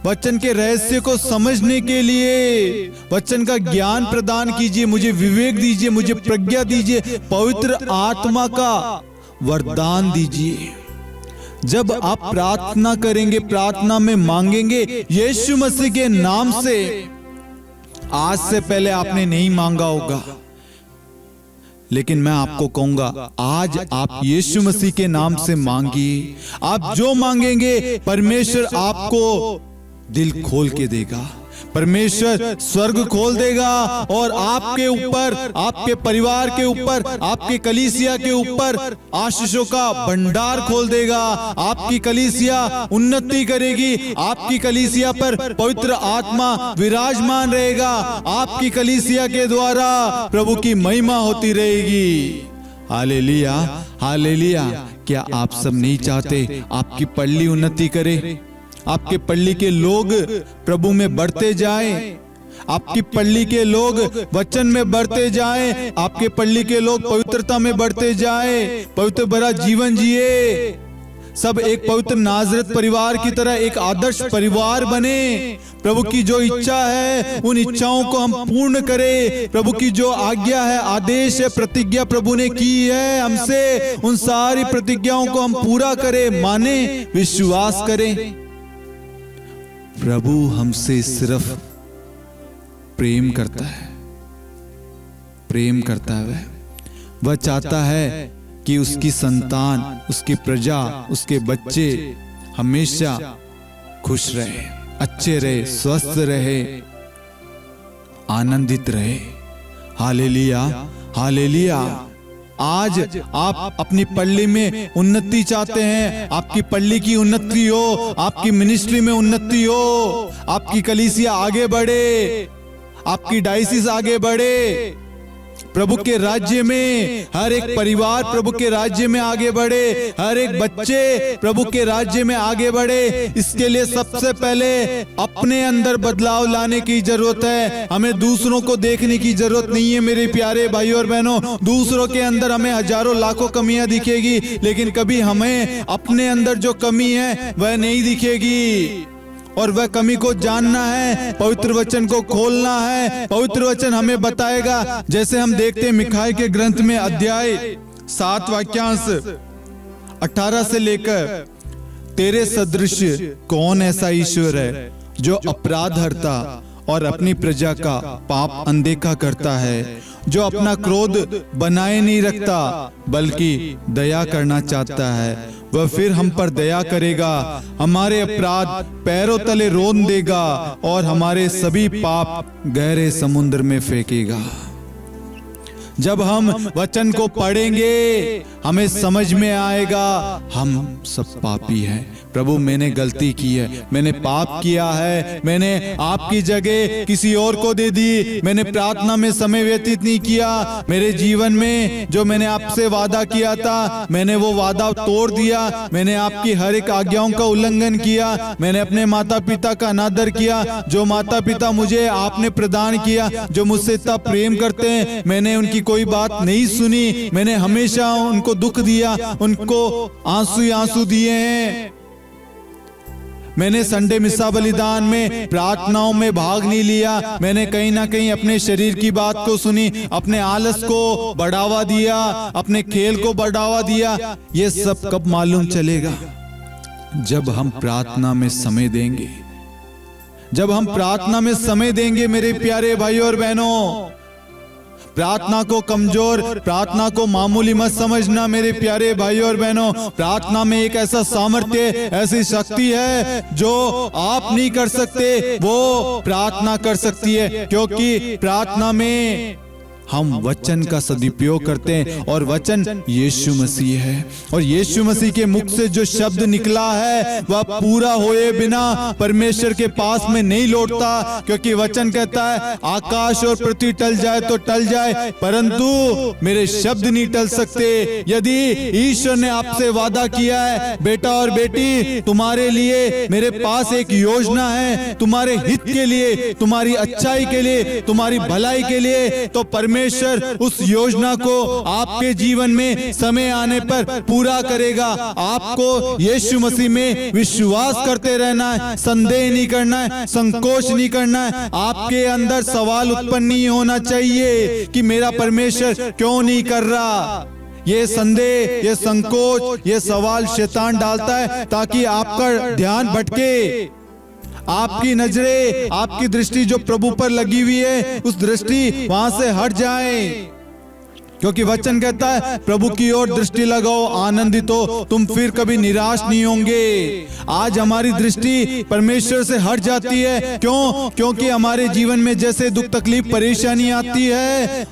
S1: वचन के रहस्य को समझने के लिए वचन का ज्ञान प्रदान कीजिए, मुझे विवेक दीजिए, मुझे प्रज्ञा दीजिए, पवित्र आत्मा का वरदान दीजिए। जब आप प्रार्थना करेंगे, प्रार्थना में मांगेंगे यीशु मसीह के नाम से, आज से पहले आपने नहीं मांगा होगा, लेकिन मैं आपको कहूंगा आज आप यीशु मसीह के नाम से मांगिए। आप जो मांगेंगे परमेश्वर आपको दिल खोल के देगा, परमेश्वर स्वर्ग खोल देगा, और आपके ऊपर, आपके परिवार के ऊपर, आपके कलीसिया के ऊपर आशीषों का भंडार खोल देगा। आपकी कलीसिया उन्नति करेगी, आपकी कलीसिया पर पवित्र आत्मा विराजमान रहेगा, आपकी कलीसिया के द्वारा प्रभु की महिमा होती रहेगी। Hallelujah, hallelujah. क्या आप सब नहीं चाहते आपकी पल्ली उन्नति करे, आपके पल्ली के लोग प्रभु में बढ़ते जाएं, आपकी पल्ली के लोग वचन में बढ़ते जाएं, आपके पल्ली के लोग पवित्रता में बढ़ते जाएं, पवित्र भरा जीवन जिए, सब एक पवित्र नाजरत परिवार की तरह एक आदर्श परिवार बने। प्रभु की जो इच्छा है उन इच्छाओं को हम पूर्ण करें। प्रभु की जो आज्ञा है, आदेश है, प्रतिज्ञा प्रभु ने की है हमसे, उन सारी प्रतिज्ञाओं को हम पूरा करें, माने, विश्वास करें। प्रभु हमसे सिर्फ प्रेम करता है, प्रेम करता है। वह चाहता है कि उसकी संतान, उसकी प्रजा, उसके बच्चे हमेशा खुश रहे, अच्छे रहे, स्वस्थ रहे, आनंदित रहे। Hallelujah, hallelujah. आज आप अपनी पल्ली में उन्नति चाहते हैं, आपकी पल्ली की उन्नति हो, आपकी मिनिस्ट्री में उन्नति हो, आपकी कलीसिया आगे बढ़े, आपकी डायसिस आगे बढ़े, प्रभु के राज्य में हर एक परिवार प्रभु के राज्य में आगे बढ़े, हर एक बच्चे प्रभु के राज्य में आगे बढ़े। इसके लिए सबसे पहले अपने अंदर बदलाव लाने की जरूरत है। हमें दूसरों को देखने की जरूरत नहीं है मेरे प्यारे भाइयों और बहनों। दूसरों के अंदर हमें हजारों लाखों कमियां दिखेगी, लेकिन कभी हमें अपने अंदर जो कमी है वह नहीं दिखेगी, और वह कमी को जानना है, पवित्र वचन को खोलना है। पवित्र वचन हमें बताएगा, जैसे हम देखते हैं मिखाई के ग्रंथ में अध्याय 7 वाक्यांश 18 से लेकर, तेरे सदृश कौन ऐसा ईश्वर है जो अपराध हरता और अपनी प्रजा का पाप अनदेखा करता है, जो अपना क्रोध बनाए नहीं रखता बल्कि दया करना चाहता है। वह फिर हम पर दया करेगा, हमारे अपराध पैरों तले रोन देगा और हमारे सभी पाप गहरे समुद्र में फेंकेगा। जब हम वचन को पढ़ेंगे हमें समझ में आएगा हम सब पापी हैं। प्रभु मैंने गलती की है, मैंने पाप किया है, मैंने आपकी जगह किसी और को दे दी, मैंने प्रार्थना में समय व्यतीत नहीं किया, मेरे जीवन में जो मैंने आपसे वादा किया था मैंने वो वादा तोड़ दिया, मैंने आपकी हर एक आज्ञाओं का उल्लंघन किया, मैंने अपने माता पिता का अनादर किया, जो माता पिता मुझे आपने प्रदान किया, जो मुझसे इतना प्रेम करते हैं, मैंने उनकी कोई बात नहीं सुनी, मैंने हमेशा उनको दुख दिया, उनको आंसू ही आंसू दिए हैं। मैंने संडे मिसा बलिदान में प्रार्थनाओं में भाग नहीं लिया, मैंने कहीं ना कहीं अपने शरीर की बात को सुनी, अपने आलस को बढ़ावा दिया, अपने खेल को बढ़ावा दिया। ये सब कब मालूम चलेगा? जब हम प्रार्थना में समय देंगे, जब हम प्रार्थना में समय देंगे। मेरे प्यारे भाइयों और बहनों, प्रार्थना को कमजोर, प्रार्थना को मामूली मत समझना मेरे प्यारे भाइयों और बहनों। प्रार्थना में एक ऐसा सामर्थ्य, ऐसी शक्ति है जो आप नहीं कर सकते, वो प्रार्थना कर सकती है। क्योंकि प्रार्थना में हम वचन का सदुपयोग करते हैं और वचन यीशु मसीह है, और यीशु मसीह के मुख से जो शब्द निकला है वह पूरा होए बिना परमेश्वर के पास में नहीं लौटता। क्योंकि वचन कहता है आकाश और पृथ्वी टल जाए तो टल जाए, परंतु मेरे शब्द नहीं टल सकते। यदि ईश्वर ने आपसे वादा किया है बेटा और बेटी तुम्हारे लिए मेरे पास एक योजना है, तुम्हारे हित के लिए, तुम्हारी अच्छाई के लिए, तुम्हारी भलाई के लिए, तो परमेश्वर उस योजना को आपके जीवन में समय आने पर पूरा करेगा। आपको यीशु मसीह में विश्वास करते रहना है, संदेह नहीं करना है, संकोच नहीं करना है। आपके अंदर सवाल उत्पन्न नहीं होना चाहिए कि मेरा परमेश्वर क्यों नहीं कर रहा। ये संदेह, ये संकोच, ये सवाल शैतान डालता है ताकि आपका ध्यान भटके, आपकी नजरें, आपकी दृष्टि जो प्रभु पर लगी हुई है उस दृष्टि वहां से हट जाए। क्योंकि वचन कहता है प्रभु की ओर दृष्टि लगाओ, आनंदित हो, तुम फिर कभी निराश नहीं होंगे। आज हमारी दृष्टि परमेश्वर से हट जाती है। क्यों? क्योंकि हमारे जीवन में जैसे दुख तकलीफ परेशानी आती है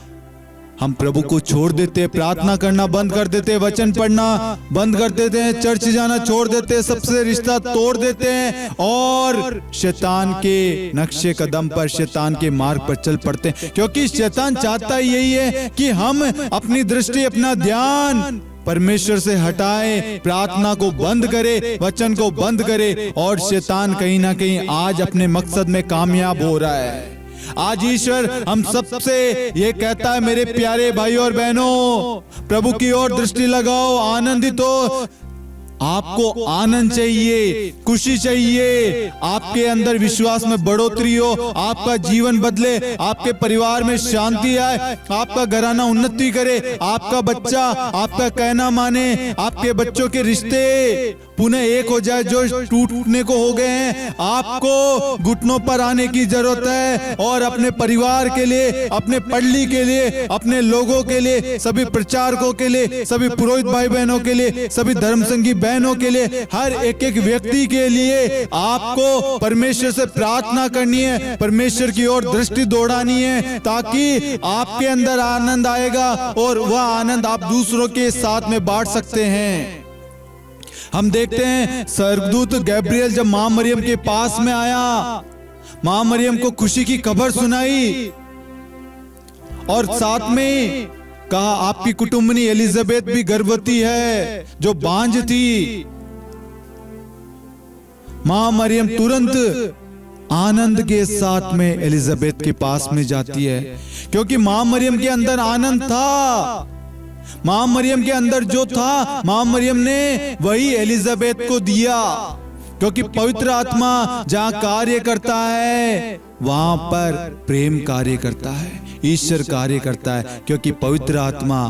S1: हम प्रभु को छोड़ देते हैं, प्रार्थना करना बंद कर देते हैं, वचन पढ़ना बंद कर देते हैं, चर्च जाना छोड़ देते हैं, सबसे रिश्ता तोड़ देते हैं और शैतान के नक्शे कदम पर, शैतान के मार्ग पर चल पड़ते हैं। क्योंकि शैतान चाहता यही है कि हम अपनी दृष्टि, अपना ध्यान परमेश्वर से हटाएं, प्रार्थना को बंद करे, वचन को बंद करे, और शैतान कहीं ना कहीं आज अपने मकसद में कामयाब हो रहा है। आज ईश्वर हम सबसे ये कहता है मेरे प्यारे भाइयों और बहनों, प्रभु की ओर दृष्टि लगाओ, आनंदित हो। आपको आनंद चाहिए, खुशी चाहिए, आपके अंदर विश्वास में बढ़ोतरी हो, आपका जीवन बदले, आपके परिवार में शांति आए, आपका घराना उन्नति करे, आपका बच्चा आपका कहना माने, आपके बच्चों के रिश्ते पुनः एक हो जाए जो टूटने को हो गए हैं। आपको घुटनों पर आने की जरूरत है और अपने परिवार के लिए, अपने पड़ली के लिए, अपने लोगों के लिए, सभी प्रचारकों के लिए, सभी पुरोहित भाई बहनों के लिए, सभी धर्म संगी बहनों के लिए, हर एक एक व्यक्ति के लिए आपको परमेश्वर से प्रार्थना करनी है, परमेश्वर की ओर दृष्टि दौड़ानी है, ताकि आपके अंदर आनंद आएगा और वह आनंद आप दूसरों के साथ में बांट सकते हैं। हम देखते हैं स्वर्गदूत गैब्रियल जब मां मरियम के पास में आया, मां मरियम को खुशी की खबर सुनाई और साथ में कहा आपकी कुटुंबनी एलिजाबेथ भी गर्भवती है जो बांझ थी। मां मरियम तुरंत आनंद के साथ में एलिजाबेथ के पास में जाती है, क्योंकि मां मरियम के अंदर आनंद था। मां मरियम के अंदर जो था, मां मरियम ने वही एलिजाबेथ को दिया। क्योंकि पवित्र आत्मा जहां कार्य करता है वहां पर प्रेम कार्य करता है, ईश्वर कार्य करता है। क्योंकि पवित्र आत्मा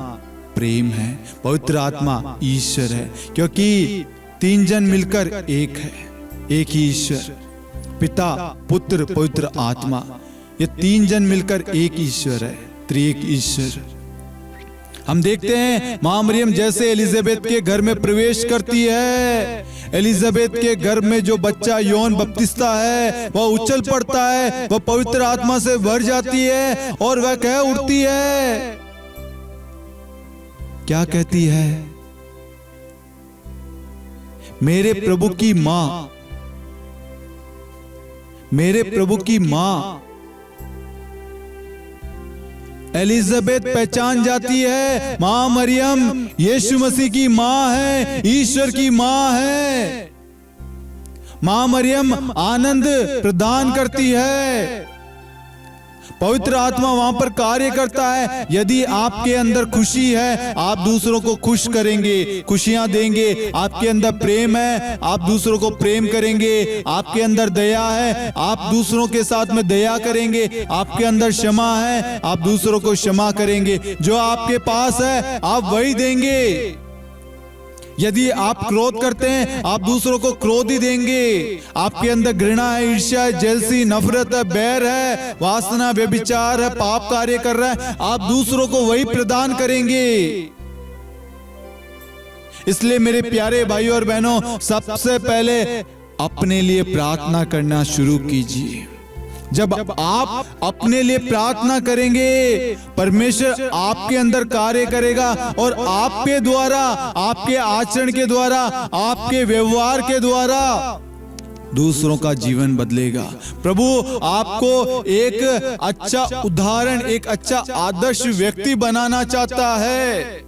S1: प्रेम है, पवित्र आत्मा ईश्वर है। क्योंकि तीन जन मिलकर एक है, एक ही ईश्वर, पिता, पुत्र, पवित्र आत्मा, ये तीन जन मिलकर एक ईश्वर है, त्रिएक ईश्वर। हम देखते हैं मां मरियम जैसे एलिजाबेथ के घर में प्रवेश करती है, एलिजाबेथ के घर में जो बच्चा यौन बपतिस्मा है वह उछल पड़ता है, वह पवित्र आत्मा से भर जाती है और वह कह उठती है क्या कहती है? मेरे प्रभु की मां, मेरे प्रभु की मां एलिजाबेथ पहचान जाती है, मां मरियम यीशु मसीह की मां है, ईश्वर की मां है। मां मरियम आनंद प्रदान करती है, पवित्र आत्मा वहां पर कार्य करता है। यदि आपके अंदर खुशी है, आप दूसरों को खुश करेंगे, खुशियां देंगे। आपके अंदर प्रेम है, आप दूसरों को प्रेम करेंगे। आपके अंदर दया है, आप दूसरों के साथ में दया करेंगे। आपके अंदर क्षमा है, आप दूसरों को क्षमा करेंगे। जो आपके पास है आप वही देंगे। यदि आप क्रोध करते हैं, आप दूसरों को क्रोध ही देंगे। आपके अंदर घृणा है, ईर्ष्या है, जेलसी, नफरत है, बैर है, वासना, व्यभिचार है, पाप कार्य कर रहा है, आप दूसरों को वही प्रदान करेंगे। इसलिए मेरे प्यारे भाइयों और बहनों, सबसे पहले अपने लिए प्रार्थना करना शुरू कीजिए। जब आप अपने लिए प्रार्थना करेंगे, परमेश्वर आपके अंदर कार्य करेगा और आपके द्वारा, आपके आचरण के द्वारा, आपके व्यवहार के द्वारा दूसरों का जीवन बदलेगा। प्रभु आपको एक अच्छा उदाहरण, एक अच्छा आदर्श व्यक्ति बनाना चाहता है।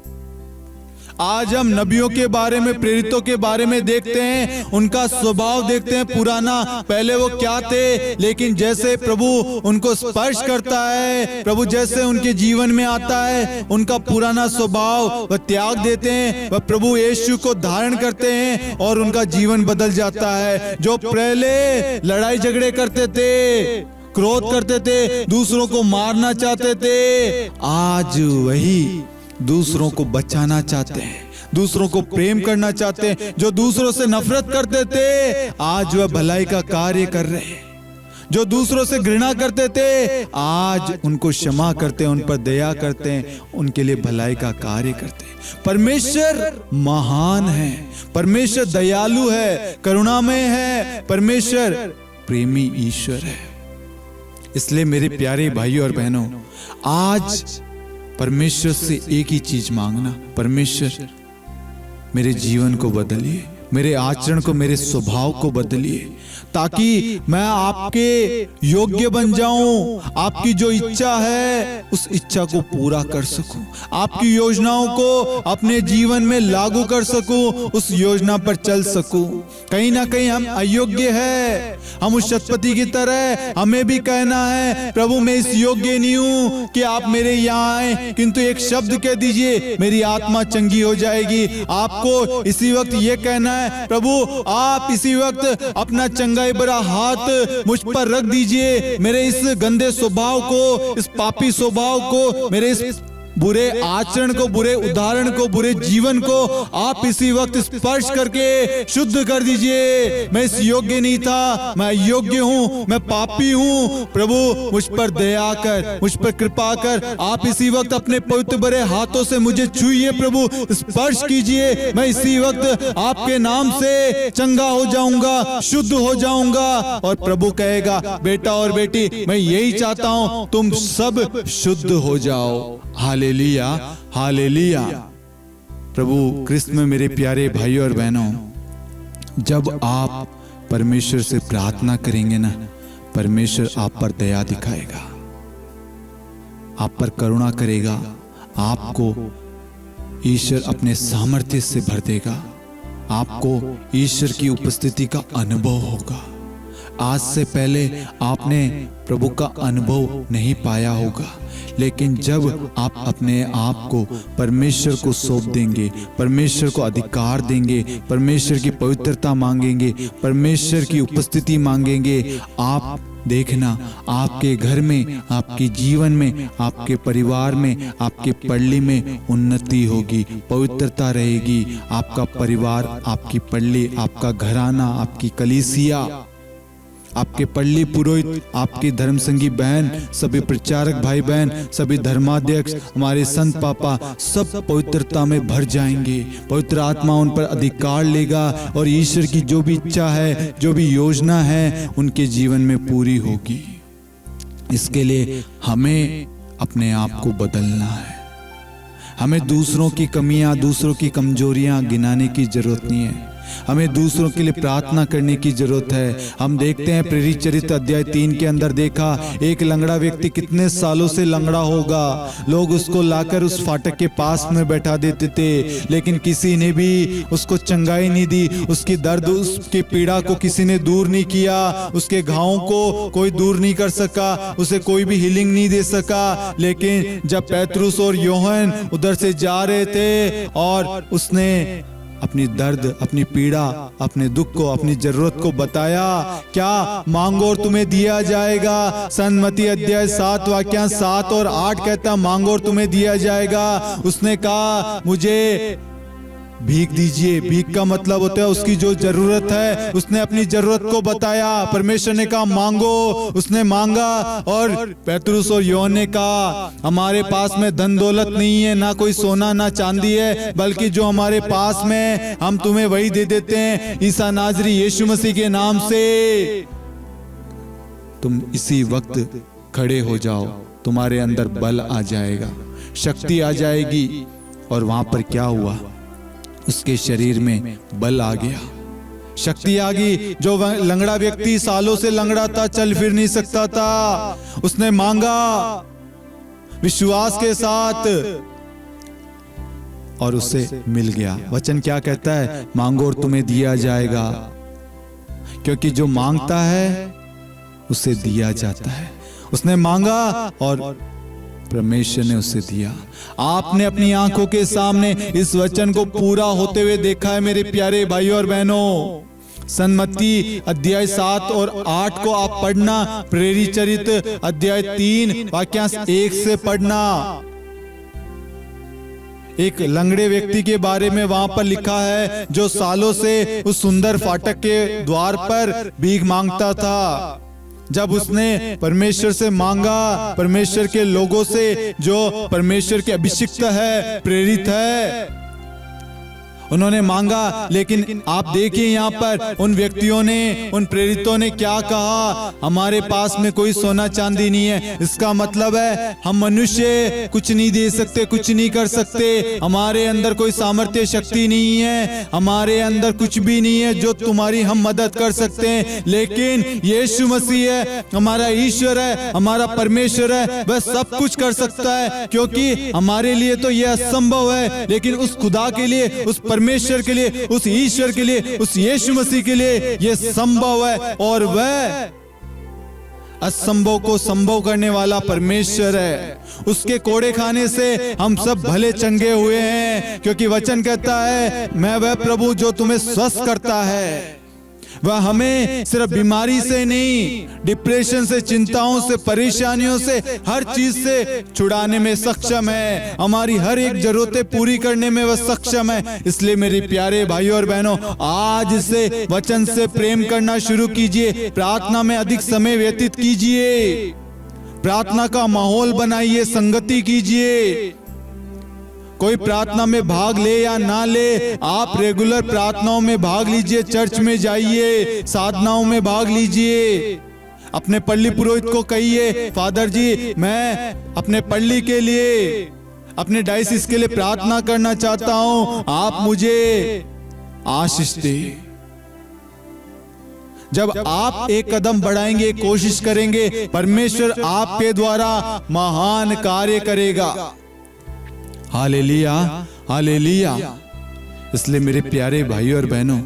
S1: आज हम नबियों के बारे में, प्रेरितों के बारे में देखते हैं, उनका स्वभाव देखते हैं पुराना, पहले वो क्या थे, लेकिन जैसे प्रभु उनको स्पर्श करता है, प्रभु जैसे उनके जीवन में आता है, उनका पुराना स्वभाव वह त्याग देते हैं, वह प्रभु यीशु को धारण करते हैं और उनका जीवन बदल जाता है। जो पहले लड़ाई झगड़े करते थे, क्रोध करते थे, दूसरों को मारना चाहते थे, आज वही दूसरों को बचाना चाहते हैं, दूसरों को प्रेम करना चाहते हैं। जो दूसरों से नफरत करते थे, आज वह भलाई का कार्य कर रहे हैं। जो दूसरों से घृणा करते थे, आज उनको क्षमा करते हैं, उन पर दया करते हैं, उनके लिए भलाई का कार्य करते हैं। परमेश्वर महान है, परमेश्वर दयालु है, करुणामय है, परमेश्वर प्रेमी ईश्वर है। इसलिए मेरे प्यारे भाइयों और बहनों, आज परमेश्वर से एक ही चीज मांगना, परमेश्वर मेरे जीवन को बदलिए, मेरे आचरण को, मेरे स्वभाव को बदलिए, ताकि मैं आपके योग्य बन जाऊं। आपकी जो इच्छा है उस इच्छा को पूरा कर सकूं, आपकी योजनाओं को अपने जीवन में लागू कर सकूं, उस योजना पर चल सकूं। कहीं ना कहीं हम अयोग्य है, हम उस शतपति की तरह हमें भी कहना है, प्रभु मैं इस योग्य नहीं हूं कि आप मेरे यहाँ आए, किंतु एक शब्द कह दीजिए, मेरी आत्मा चंगी हो जाएगी। आपको इसी वक्त ये कहना है, प्रभु आप इसी वक्त अपना चंगाई भरा हाथ मुझ पर रख दीजिए। मेरे इस गंदे स्वभाव को, इस पापी स्वभाव को, मेरे इस बुरे आचरण को, बुरे उदाहरण को, बुरे जीवन को आप इसी वक्त स्पर्श करके शुद्ध कर दीजिए। मैं इस योग्य नहीं था, मैं योग्य हूँ, मैं पापी हूँ। प्रभु मुझ पर दया कर, मुझ पर कृपा कर। आप इसी वक्त अपने पवित्र भरे हाथों से मुझे छूइए, प्रभु स्पर्श कीजिए। मैं इसी वक्त आपके नाम से चंगा हो जाऊंगा, शुद्ध हो जाऊंगा। और प्रभु कहेगा, बेटा और बेटी मैं यही चाहता हूँ, तुम सब शुद्ध हो जाओ। Hallelujah, hallelujah. प्रभु कृष्ण में मेरे प्यारे भाइयों और बहनों, जब आप परमेश्वर से प्रार्थना करेंगे ना, परमेश्वर आप पर दया दिखाएगा, आप पर करुणा करेगा, आपको ईश्वर अपने सामर्थ्य से भर देगा, आपको ईश्वर की उपस्थिति का अनुभव होगा। आज से पहले आपने प्रभु का अनुभव नहीं पाया होगा, लेकिन जब आप अपने आप को परमेश्वर को सौंप देंगे, परमेश्वर को अधिकार देंगे, परमेश्वर की पवित्रता मांगेंगे, परमेश्वर की उपस्थिति मांगेंगे, आप देखना आपके घर में, आपके जीवन में, आपके परिवार में, आपके पल्ली में उन्नति होगी, पवित्रता रहेगी। आपका परिवार, आपकी पल्ली, आपका घराना, आपकी कलीसिया, आपके पल्ली पुरोहित, आपकी धर्मसंगी बहन, सभी प्रचारक भाई बहन, सभी धर्माध्यक्ष, हमारे संत पापा, सब पवित्रता में भर जाएंगे। पवित्र आत्मा उन पर अधिकार लेगा और ईश्वर की जो भी इच्छा है, जो भी योजना है, उनके जीवन में पूरी होगी। इसके लिए हमें अपने आप को बदलना है, हमें दूसरों की कमियां, दूसरों की कमजोरियां गिनाने की जरूरत नहीं है। हमें दूसरों के लिए प्रार्थना करने की जरूरत है। हम देखते हैं प्रेरित चरित्र अध्याय 3 के अंदर देखा, एक लंगड़ा व्यक्ति कितने सालों से लंगड़ा होगा, लोग उसको लाकर उस फाटक के पास में बैठा देते थे, लेकिन किसी ने भी उसको चंगाई नहीं दी, उसकी दर्द, उसकी पीड़ा को किसी ने दूर नहीं किया, उसके घावों को कोई दूर नहीं कर सका, उसे कोई भी हीलिंग नहीं दे सका। लेकिन जब पेतरुस और यूहन्ना उधर से जा रहे थे और उसने अपनी दर्द, अपनी पीड़ा, अपने दुख को, अपनी जरूरत को बताया, क्या मांगो और तुम्हें दिया जाएगा। संत मत्ती अध्याय 7 वाक्य 7 और 8 कहता, मांगो और तुम्हें दिया जाएगा। उसने कहा मुझे भीख दीजिए। भीख का मतलब होता है उसकी जो जरूरत है, उसने अपनी जरूरत को बताया। परमेश्वर ने कहा मांगो, उसने मांगा। और पेतरुस और यूहन्ना ने कहा हमारे पास में धन दौलत नहीं है, ना कोई सोना ना चांदी है, बल्कि जो हमारे पास में हम तुम्हें वही दे देते हैं। ईसा नाजरी यीशु मसीह के नाम से तुम इसी वक्त खड़े हो जाओ, तुम्हारे अंदर बल आ जाएगा, शक्ति आ जाएगी। और वहां पर क्या हुआ, उसके शरीर में बल आ गया, शक्ति आ गई। जो लंगड़ा व्यक्ति सालों से लंगड़ा था, चल फिर नहीं सकता था, उसने मांगा विश्वास के साथ और उसे मिल गया। वचन क्या कहता है, मांगो और तुम्हें दिया जाएगा, क्योंकि जो मांगता है उसे दिया जाता है। उसने मांगा और परमेश्वर ने उसे दिया। आपने अपनी आंखों के सामने इस वचन को पूरा होते हुए देखा है मेरे प्यारे भाइयों और बहनों। संत मत्ती अध्याय 7 और 8 को आप पढ़ना, प्रेरित चरित्र अध्याय 3 वाक्य 1 से पढ़ना। एक लंगड़े व्यक्ति के बारे में वहां पर लिखा है, जो सालों से उस सुंदर फाटक के द्वार पर भीख मांगता था। जब उसने परमेश्वर से मांगा, परमेश्वर के लोगों से जो परमेश्वर के अभिषिक्त है, प्रेरित है, उन्होंने मांगा। लेकिन आप देखिए यहाँ पर उन व्यक्तियों ने, उन प्रेरितों ने क्या कहा, हमारे पास में कोई सोना चांदी नहीं है। इसका मतलब है हम मनुष्य कुछ नहीं दे सकते, कुछ नहीं कर सकते, हमारे अंदर कोई सामर्थ्य शक्ति नहीं है, हमारे अंदर कुछ भी नहीं है जो तुम्हारी हम मदद कर सकते हैं। लेकिन यीशु मसीह है, हमारा ईश्वर है, हमारा परमेश्वर है, वह सब कुछ कर सकता है। क्योंकि हमारे लिए तो यह असंभव है, लेकिन उस खुदा के लिए, उस परमेश्वर के लिए, उस ईश्वर के लिए, उस यीशु मसीह के लिए यह संभव है। और वह असंभव को संभव करने वाला परमेश्वर है। उसके कोड़े खाने से हम सब भले चंगे हुए हैं, क्योंकि वचन कहता है मैं वह प्रभु जो तुम्हें स्वस्थ करता है। वह हमें सिर्फ बीमारी से नहीं, डिप्रेशन से, चिंताओं से, परेशानियों से, हर चीज से छुड़ाने में सक्षम है। हमारी हर एक जरूरतें पूरी करने में वह सक्षम है। इसलिए मेरे प्यारे भाइयों और बहनों, आज से वचन से प्रेम करना शुरू कीजिए, प्रार्थना में अधिक समय व्यतीत कीजिए, प्रार्थना का माहौल बनाइए, संगति कीजिए। कोई प्रार्थना में भाग ले या ना ले, आप रेगुलर प्रार्थनाओं में भाग लीजिए, चर्च में जाइए, साधनाओं में भाग लीजिए। अपने पल्ली पुरोहित को कहिए, फादर जी मैं अपने पल्ली के लिए, अपने डायसिस के लिए प्रार्थना करना चाहता हूं, आप मुझे आशीष दे। जब आप एक कदम बढ़ाएंगे, कोशिश करेंगे, परमेश्वर आपके द्वारा महान कार्य करेगा। Hallelujah, hallelujah. इसलिए मेरे प्यारे भाइयों और बहनों,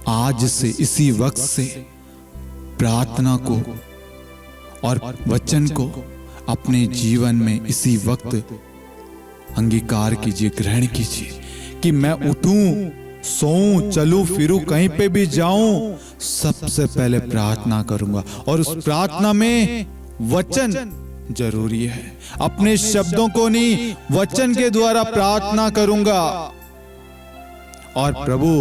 S1: आज से, इसी वक्त से प्रार्थना को और वचन को अपने जीवन में इसी वक्त अंगीकार कीजिए, ग्रहण कीजिए कि मैं उठूं, सोऊं, चलूं, फिरूं, कहीं पे भी जाऊं, सबसे पहले प्रार्थना करूंगा। और उस प्रार्थना में वचन जरूरी है। अपने शब्दों को नहीं, वचन के द्वारा प्रार्थना करूंगा। और प्रभु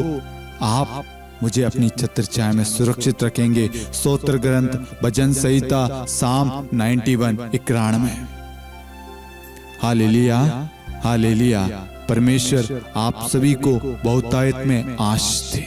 S1: आप मुझे अपनी छत्र छाया में सुरक्षित रखेंगे। स्तोत्र ग्रंथ, भजन संहिता, साम 91 91। Hallelujah, hallelujah. परमेश्वर आप सभी को बहुतायत में आशीष दे।